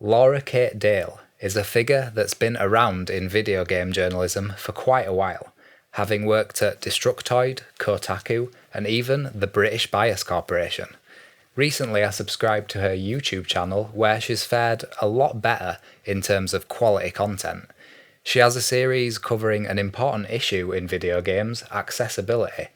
Laura Kate Dale is a figure that's been around in video game journalism for quite a while, having worked at Destructoid, Kotaku, and even the British Bias Corporation. Recently I subscribed to her YouTube channel where she's fared a lot better in terms of quality content. She has a series covering an important issue in video games, accessibility,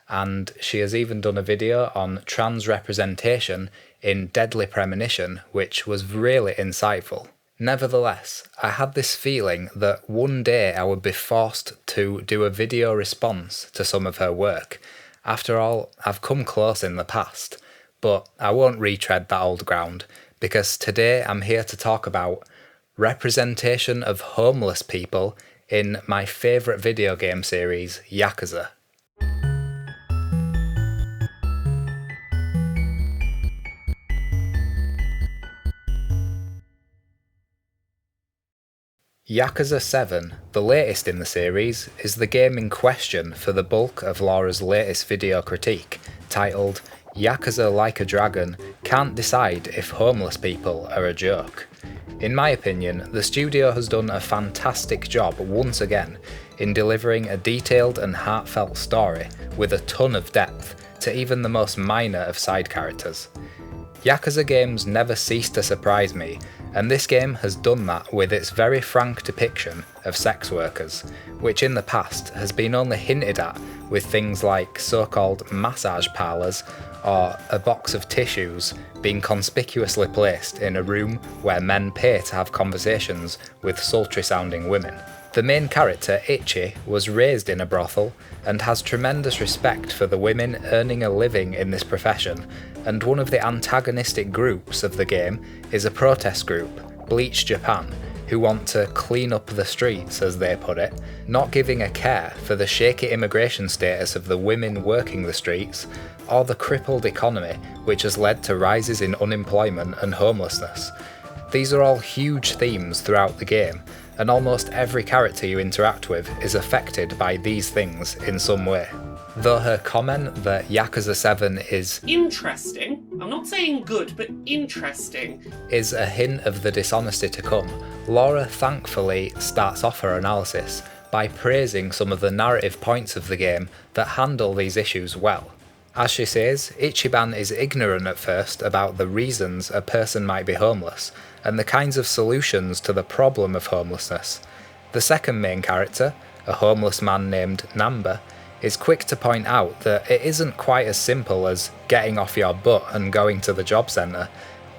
and she has even done a video on trans representation in Deadly Premonition, which was really insightful. Nevertheless, I had this feeling that one day I would be forced to do a video response to some of her work. After all, I've come close in the past, but I won't retread that old ground, because today I'm here to talk about representation of homeless people in my favourite video game series, Yakuza. Yakuza 7, the latest in the series, is the game in question for the bulk of Laura's latest video critique, titled Yakuza Like a Dragon Can't Decide If Homeless People Are a Joke. In my opinion, the studio has done a fantastic job once again in delivering a detailed and heartfelt story with a ton of depth to even the most minor of side characters. Yakuza games never cease to surprise me, and this game has done that with its very frank depiction of sex workers, which in the past has been only hinted at with things like so-called massage parlours or a box of tissues being conspicuously placed in a room where men pay to have conversations with sultry-sounding women. The main character, Ichi, was raised in a brothel and has tremendous respect for the women earning a living in this profession, and one of the antagonistic groups of the game is a protest group, Bleach Japan, who want to clean up the streets, as they put it, not giving a care for the shaky immigration status of the women working the streets, or the crippled economy which has led to rises in unemployment and homelessness. These are all huge themes throughout the game, and almost every character you interact with is affected by these things in some way. Though her comment that Yakuza 7 is interesting, I'm not saying good, but interesting, is a hint of the dishonesty to come, Laura thankfully starts off her analysis by praising some of the narrative points of the game that handle these issues well. As she says, Ichiban is ignorant at first about the reasons a person might be homeless, and the kinds of solutions to the problem of homelessness. The second main character, a homeless man named Namba, is quick to point out that it isn't quite as simple as getting off your butt and going to the job centre.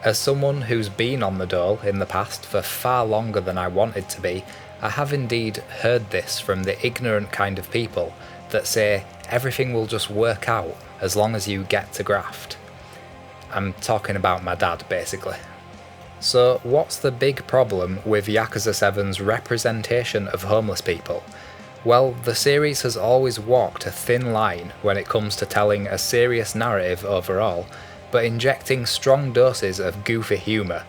As someone who's been on the dole in the past for far longer than I wanted to be, I have indeed heard this from the ignorant kind of people that say everything will just work out as long as you get to graft. I'm talking about my dad, basically. So what's the big problem with Yakuza 7's representation of homeless people? Well, the series has always walked a thin line when it comes to telling a serious narrative overall, but injecting strong doses of goofy humour.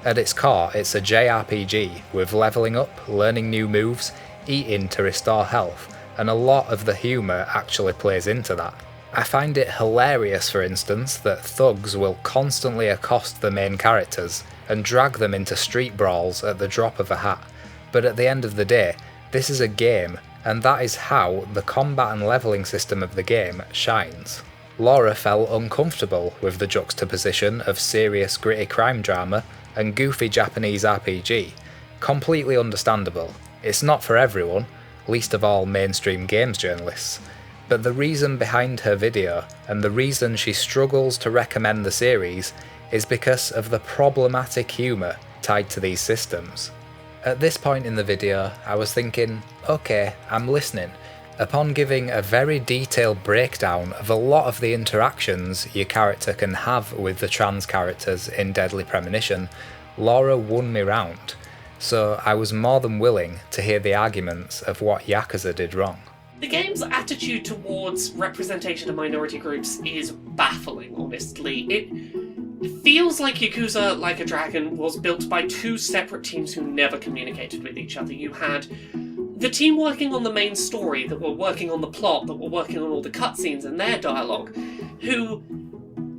At its core, it's a JRPG with levelling up, learning new moves, eating to restore health, and a lot of the humour actually plays into that. I find it hilarious, for instance, that thugs will constantly accost the main characters and drag them into street brawls at the drop of a hat, but at the end of the day, this is a game, and that is how the combat and levelling system of the game shines. Laura felt uncomfortable with the juxtaposition of serious gritty crime drama and goofy Japanese RPG. Completely understandable. It's not for everyone, least of all mainstream games journalists. But the reason behind her video, and the reason she struggles to recommend the series, is because of the problematic humour tied to these systems. At this point in the video, I was thinking, okay, I'm listening. Upon giving a very detailed breakdown of a lot of the interactions your character can have with the trans characters in Deadly Premonition, Laura won me round. So I was more than willing to hear the arguments of what Yakuza did wrong. The game's attitude towards representation of minority groups is baffling, honestly. It feels like Yakuza Like a Dragon was built by two separate teams who never communicated with each other. You had the team working on the main story, that were working on the plot, that were working on all the cutscenes and their dialogue, who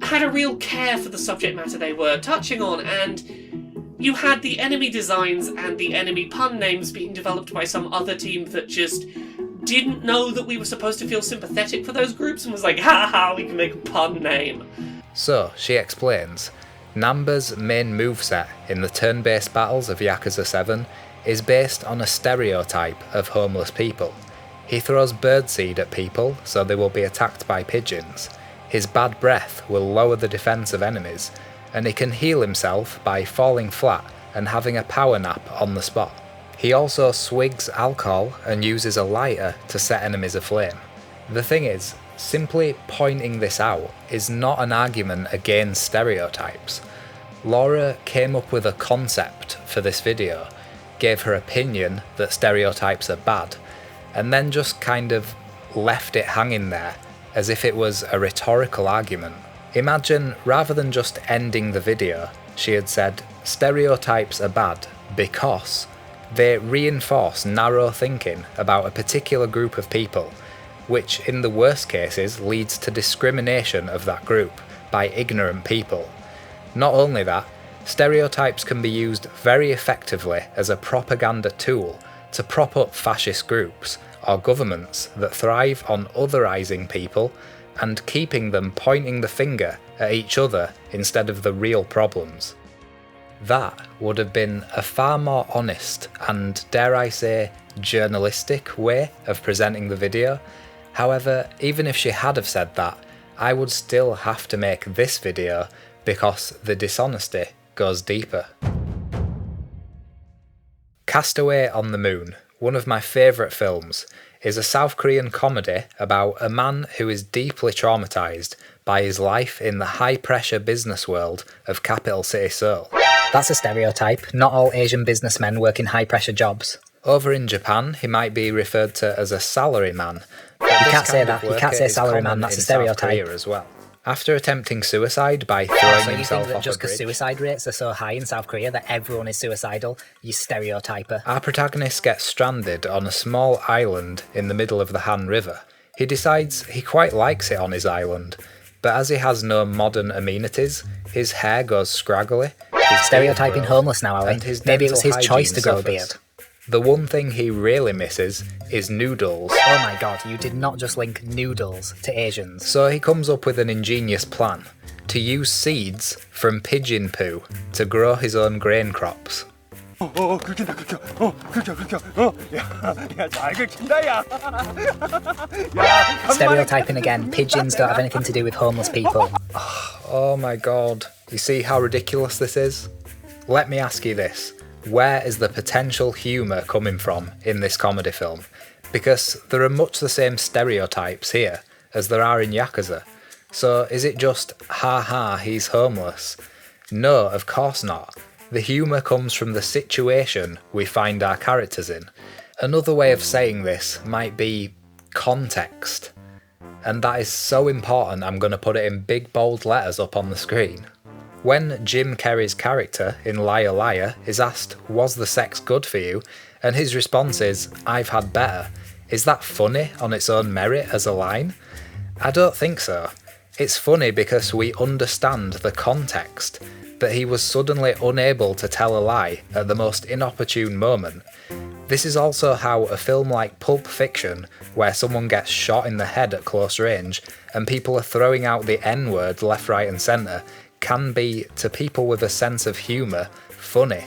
had a real care for the subject matter they were touching on, and you had the enemy designs and the enemy pun names being developed by some other team that just didn't know that we were supposed to feel sympathetic for those groups and was like, ha ha, we can make a pun name. So, she explains, Namba's main moveset in the turn-based battles of Yakuza 7 is based on a stereotype of homeless people. He throws birdseed at people so they will be attacked by pigeons. His bad breath will lower the defense of enemies, and he can heal himself by falling flat and having a power nap on the spot. He also swigs alcohol and uses a lighter to set enemies aflame. The thing is, simply pointing this out is not an argument against stereotypes. Laura came up with a concept for this video, gave her opinion that stereotypes are bad, and then just kind of left it hanging there as if it was a rhetorical argument. Imagine, rather than just ending the video, she had said, stereotypes are bad because they reinforce narrow thinking about a particular group of people, which in the worst cases leads to discrimination of that group by ignorant people. Not only that, stereotypes can be used very effectively as a propaganda tool to prop up fascist groups or governments that thrive on otherizing people and keeping them pointing the finger at each other instead of the real problems. That would have been a far more honest and, dare I say, journalistic way of presenting the video. However, even if she had have said that, I would still have to make this video because the dishonesty goes deeper. Castaway on the Moon, one of my favourite films, is a South Korean comedy about a man who is deeply traumatised by his life in the high-pressure business world of capital city Seoul. That's a stereotype. Not all Asian businessmen work in high-pressure jobs. Over in Japan, he might be referred to as a salaryman. You can't say that. You can't say salaryman, that's a stereotype. As well. After attempting suicide by throwing himself off just a because bridge, suicide rates are so high in South Korea that everyone is suicidal, you stereotyper. our protagonist gets stranded on a small island in the middle of the Han River. He decides he quite likes it on his island, but as he has no modern amenities, his hair goes scraggly. Stereotyping homeless now, are we? Maybe it was his choice to grow a beard. The one thing he really misses is noodles. Oh my god, you did not just link noodles to Asians. So he comes up with an ingenious plan to use seeds from pigeon poo to grow his own grain crops. Stereotyping again, pigeons don't have anything to do with homeless people. Oh my god, you see how ridiculous this is? Let me ask you this. Where is the potential humour coming from in this comedy film? Because there are much the same stereotypes here as there are in Yakuza. So is it just, ha ha, he's homeless? No, of course not. The humour comes from the situation we find our characters in. Another way of saying this might be context. And that is so important, I'm going to put it in big bold letters up on the screen. When Jim Carrey's character in Liar Liar is asked, was the sex good for you? And his response is, I've had better. Is that funny on its own merit as a line? I don't think so. It's funny because we understand the context, that he was suddenly unable to tell a lie at the most inopportune moment. This is also how a film like Pulp Fiction, where someone gets shot in the head at close range and people are throwing out the N-word left, right and centre, can be, to people with a sense of humour, funny.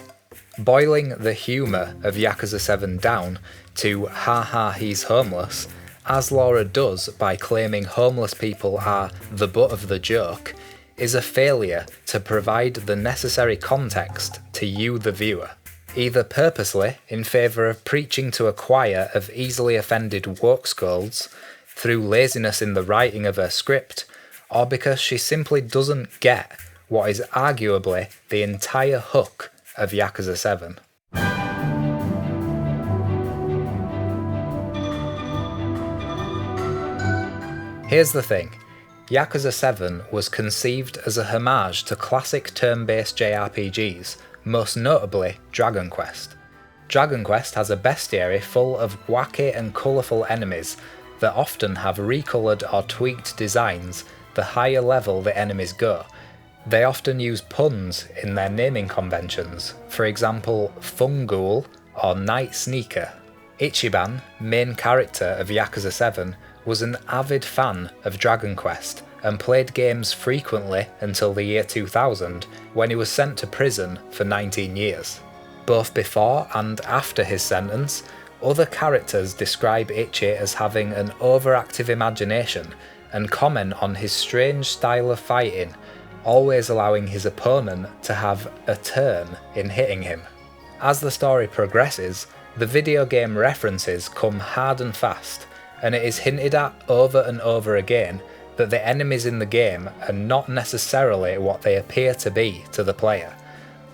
Boiling the humour of Yakuza 7 down to ha ha he's homeless, as Laura does by claiming homeless people are the butt of the joke, is a failure to provide the necessary context to you the viewer. Either purposely in favour of preaching to a choir of easily offended woke scolds, through laziness in the writing of her script, or because she simply doesn't get what is arguably the entire hook of Yakuza 7. Here's the thing, Yakuza 7 was conceived as a homage to classic turn-based JRPGs, most notably Dragon Quest. Dragon Quest has a bestiary full of wacky and colourful enemies that often have recoloured or tweaked designs the higher level the enemies go, They often use puns in their naming conventions, for example Fungool or Night Sneaker. Ichiban, main character of Yakuza 7, was an avid fan of Dragon Quest and played games frequently until the year 2000, when he was sent to prison for 19 years. Both before and after his sentence, other characters describe Ichi as having an overactive imagination and comment on his strange style of fighting, always allowing his opponent to have a turn in hitting him. As the story progresses, the video game references come hard and fast, and it is hinted at over and over again that the enemies in the game are not necessarily what they appear to be to the player.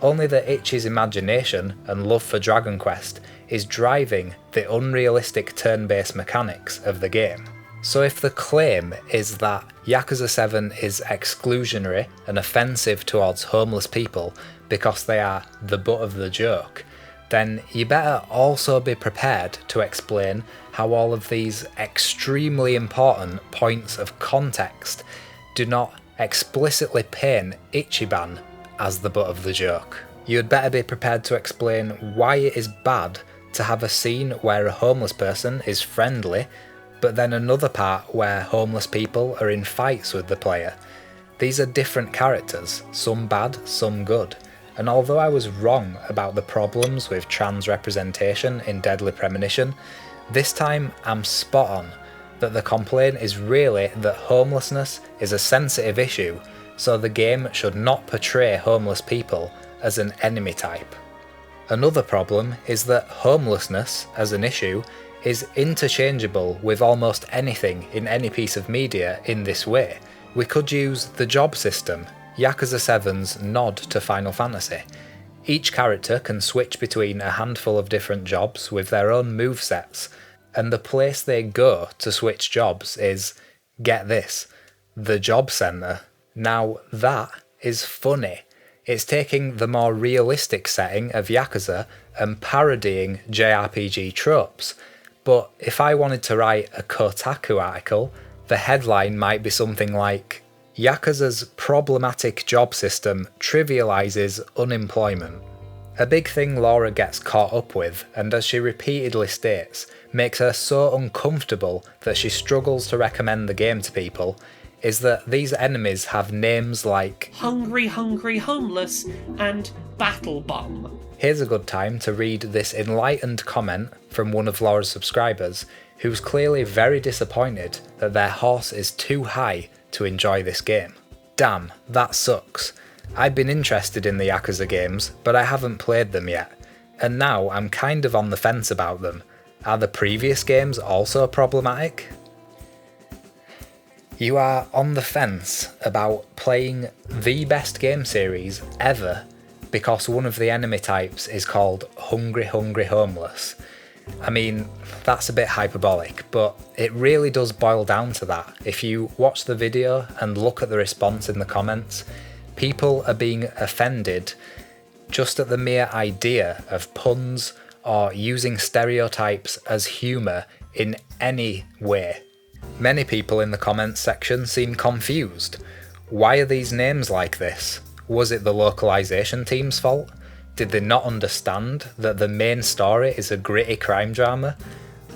Only that Ichi's imagination and love for Dragon Quest is driving the unrealistic turn-based mechanics of the game. So if the claim is that Yakuza 7 is exclusionary and offensive towards homeless people because they are the butt of the joke, then you better also be prepared to explain how all of these extremely important points of context do not explicitly paint Ichiban as the butt of the joke. You'd better be prepared to explain why it is bad to have a scene where a homeless person is friendly, but then another part where homeless people are in fights with the player. These are different characters, some bad, some good. And although I was wrong about the problems with trans representation in Deadly Premonition, this time I'm spot on that the complaint is really that homelessness is a sensitive issue, so the game should not portray homeless people as an enemy type. Another problem is that homelessness as an issue is interchangeable with almost anything in any piece of media in this way. We could use the job system, Yakuza 7's nod to Final Fantasy. Each character can switch between a handful of different jobs with their own movesets, and the place they go to switch jobs is, get this, the job centre. Now that is funny. It's taking the more realistic setting of Yakuza and parodying JRPG tropes. But if I wanted to write a Kotaku article, the headline might be something like, Yakuza's problematic job system trivialises unemployment. A big thing Laura gets caught up with, and as she repeatedly states, makes her so uncomfortable that she struggles to recommend the game to people, is that these enemies have names like Hungry Hungry Homeless and Battle Bum. Here's a good time to read this enlightened comment from one of Laura's subscribers, who's clearly very disappointed that their horse is too high to enjoy this game. Damn, that sucks. I've been interested in the Yakuza games, but I haven't played them yet, and now I'm kind of on the fence about them. Are the previous games also problematic? You are on the fence about playing the best game series ever because one of the enemy types is called Hungry Hungry Homeless. I mean, that's a bit hyperbolic, but it really does boil down to that. If you watch the video and look at the response in the comments, people are being offended just at the mere idea of puns or using stereotypes as humour in any way. Many people in the comments section seem confused. Why are these names like this? Was it the localization team's fault? Did they not understand that the main story is a gritty crime drama?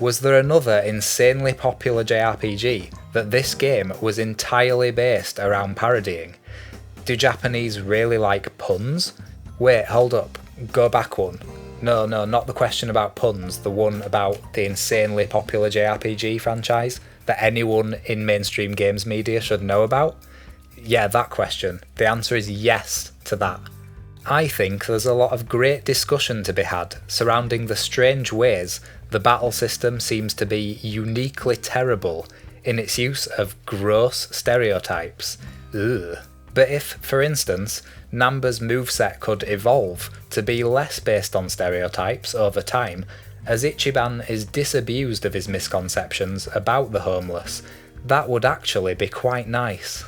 Was there another insanely popular JRPG that this game was entirely based around parodying? Do Japanese really like puns? Wait, hold up, go back one. No, not the question about puns, the one about the insanely popular JRPG franchise that anyone in mainstream games media should know about? Yeah, that question. The answer is yes to that. I think there's a lot of great discussion to be had surrounding the strange ways the battle system seems to be uniquely terrible in its use of gross stereotypes. Ugh. But if, for instance, Namba's moveset could evolve to be less based on stereotypes over time, as Ichiban is disabused of his misconceptions about the homeless, that would actually be quite nice.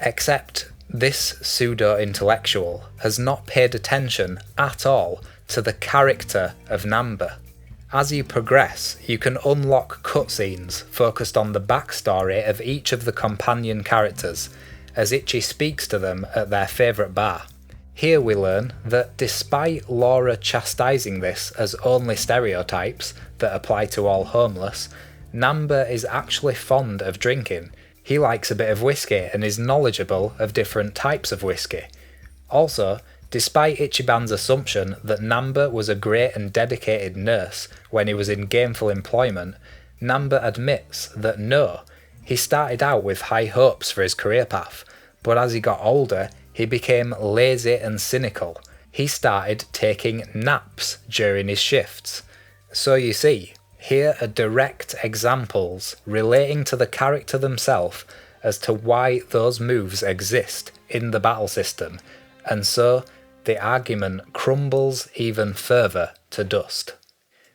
Except this pseudo-intellectual has not paid attention at all to the character of Namba. As you progress, you can unlock cutscenes focused on the backstory of each of the companion characters, as Ichi speaks to them at their favourite bar. Here we learn that despite Laura chastising this as only stereotypes that apply to all homeless, Namba is actually fond of drinking. He likes a bit of whiskey and is knowledgeable of different types of whiskey. Also, despite Ichiban's assumption that Namba was a great and dedicated nurse when he was in gainful employment, Namba admits that no, he started out with high hopes for his career path, but as he got older, he became lazy and cynical. He started taking naps during his shifts. So you see, here are direct examples relating to the character themselves as to why those moves exist in the battle system, and so the argument crumbles even further to dust.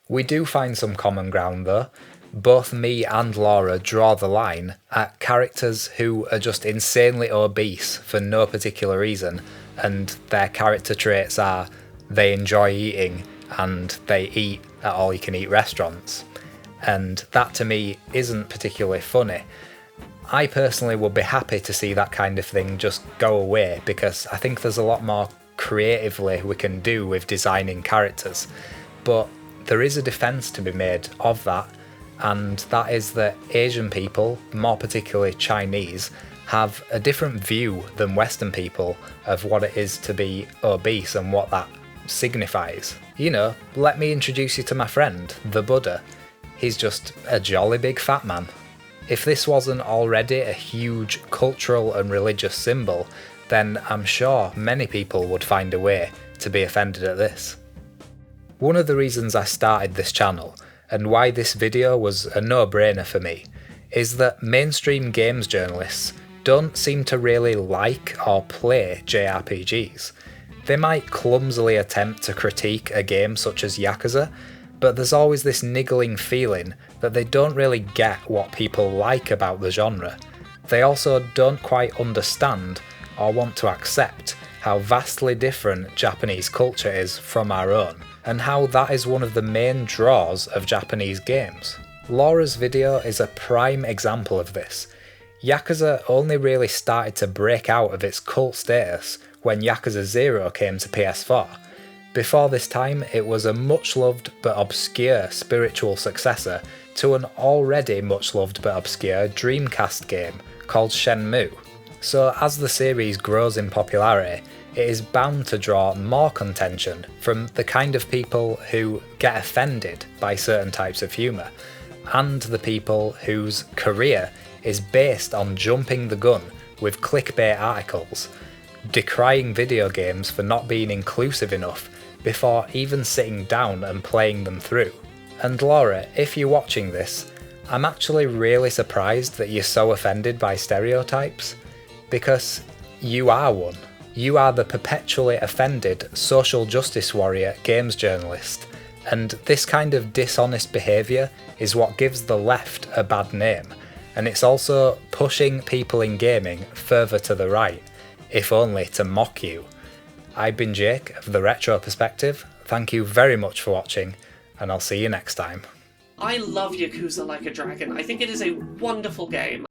We do find some common ground though. Both me and Laura draw the line at characters who are just insanely obese for no particular reason, and their character traits are they enjoy eating and they eat at all-you-can-eat restaurants. And that to me isn't particularly funny. I personally would be happy to see that kind of thing just go away, because I think there's a lot more creatively we can do with designing characters. But there is a defence to be made of that, and that is that Asian people, more particularly Chinese, have a different view than Western people of what it is to be obese and what that signifies. You know, let me introduce you to my friend, the Buddha. He's just a jolly big fat man. If this wasn't already a huge cultural and religious symbol, then I'm sure many people would find a way to be offended at this. One of the reasons I started this channel, and why this video was a no-brainer for me, is that mainstream games journalists don't seem to really like or play JRPGs. They might clumsily attempt to critique a game such as Yakuza, but there's always this niggling feeling that they don't really get what people like about the genre. They also don't quite understand or want to accept how vastly different Japanese culture is from our own, and how that is one of the main draws of Japanese games. Laura's video is a prime example of this. Yakuza only really started to break out of its cult status when Yakuza 0 came to PS4. Before this time, it was a much-loved but obscure spiritual successor to an already much-loved but obscure Dreamcast game called Shenmue. So as the series grows in popularity, it is bound to draw more contention from the kind of people who get offended by certain types of humour, and the people whose career is based on jumping the gun with clickbait articles, decrying video games for not being inclusive enough before even sitting down and playing them through. And Laura, if you're watching this, I'm actually really surprised that you're so offended by stereotypes, because you are one. You are the perpetually offended social justice warrior games journalist, and this kind of dishonest behaviour is what gives the left a bad name, and it's also pushing people in gaming further to the right, if only to mock you. I've been Jake of The Retro Perspective. Thank you very much for watching, and I'll see you next time. I love Yakuza Like a Dragon. I think it is a wonderful game.